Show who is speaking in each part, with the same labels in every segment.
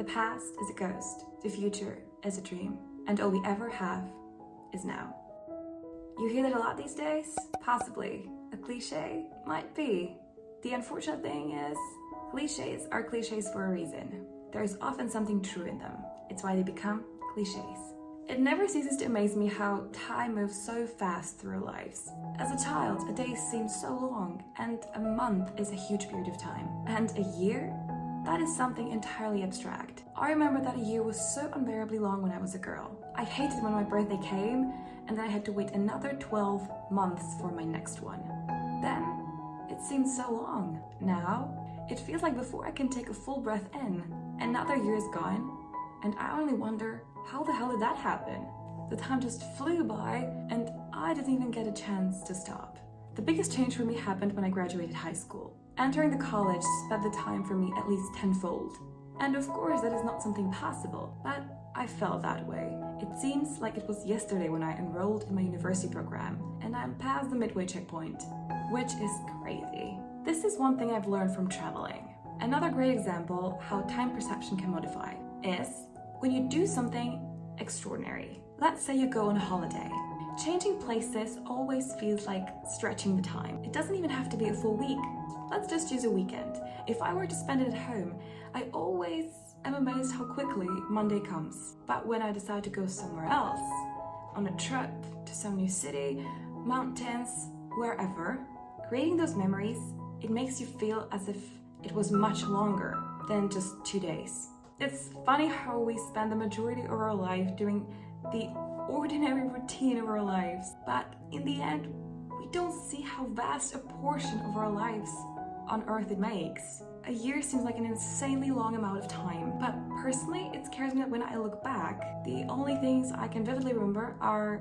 Speaker 1: The past is a ghost, the future is a dream, and all we ever have is now. You hear that a lot these days? Possibly. A cliche? Might be. The unfortunate thing is, cliches are cliches for a reason. There is often something true in them. It's why they become cliches. It never ceases to amaze me how time moves so fast through our lives. As a child, a day seems so long, and a month is a huge period of time. And a year? That is something entirely abstract. I remember that a year was so unbearably long when I was a girl. I hated when my birthday came, and then I had to wait another 12 months for my next one. Then, it seemed so long. Now, it feels like before I can take a full breath in, another year is gone, and I only wonder, how the hell did that happen? The time just flew by, and I didn't even get a chance to stop. The biggest change for me happened when I graduated high school. Entering the college sped the time for me at least tenfold. And of course that is not something possible, but I felt that way. It seems like it was yesterday when I enrolled in my university program, and I'm past the midway checkpoint, which is crazy. This is one thing I've learned from traveling. Another great example how time perception can modify is when you do something extraordinary. Let's say you go on a holiday. Changing places always feels like stretching the time. It doesn't even have to be a full week. Let's just use a weekend. If I were to spend it at home, I always am amazed how quickly Monday comes. But when I decide to go somewhere else, on a trip to some new city, mountains, wherever, creating those memories, it makes you feel as if it was much longer than just 2 days. It's funny how we spend the majority of our life doing the ordinary routine of our lives, but in the end, we don't see how vast a portion of our lives on Earth it makes. A year seems like an insanely long amount of time, but personally, it scares me that when I look back, the only things I can vividly remember are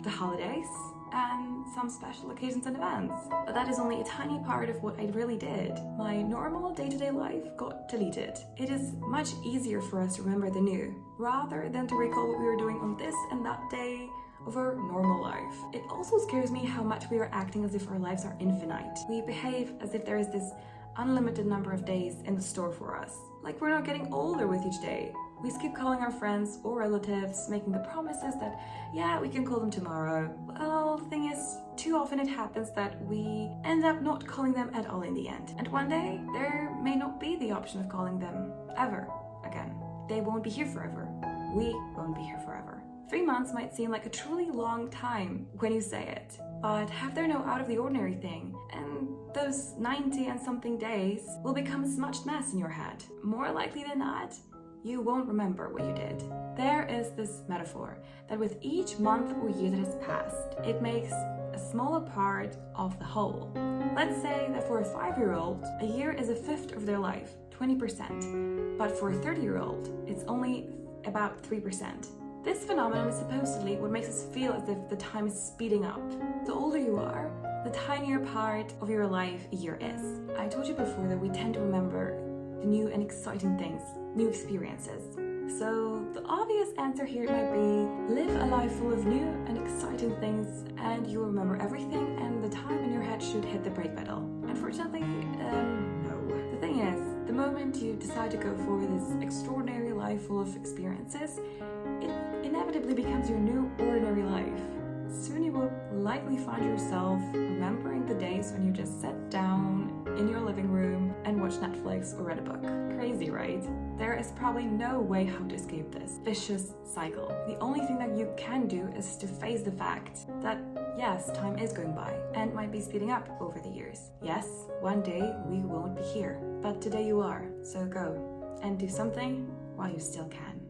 Speaker 1: the holidays and some special occasions and events. But that is only a tiny part of what I really did. My normal day-to-day life got deleted. It is much easier for us to remember the new, rather than to recall what we were doing on this and that day of our normal life. It also scares me how much we are acting as if our lives are infinite. We behave as if there is this unlimited number of days in the store for us. Like we're not getting older with each day. We skip calling our friends or relatives, making the promises that, yeah, we can call them tomorrow. Well, the thing is, too often it happens that we end up not calling them at all in the end. And one day, there may not be the option of calling them ever again. They won't be here forever. We won't be here forever. 3 months might seem like a truly long time when you say it, but have there no out of the ordinary thing, and those 90 and something days will become a smudged mess in your head. More likely than not, you won't remember what you did. There is this metaphor that with each month or year that has passed, it makes a smaller part of the whole. Let's say that for a 5-year-old, a year is a fifth of their life, 20%, but for a 30-year-old, it's only about 3%. This phenomenon is supposedly what makes us feel as if the time is speeding up. The older you are, the tinier part of your life a year is. I told you before that we tend to remember the new and exciting things, new experiences. So the obvious answer here might be live a life full of new and exciting things and you'll remember everything and the time in your head should hit the brake pedal. Unfortunately, no. The thing is, the moment you decide to go for this extraordinary life full of experiences, it inevitably becomes your new ordinary life. Soon you will likely find yourself remembering the days when you just sat down in your living room and watched Netflix or read a book. Crazy, right? There is probably no way how to escape this vicious cycle. The only thing that you can do is to face the fact that yes, time is going by and might be speeding up over the years. Yes, one day we won't be here, but today you are. So go and do something while you still can.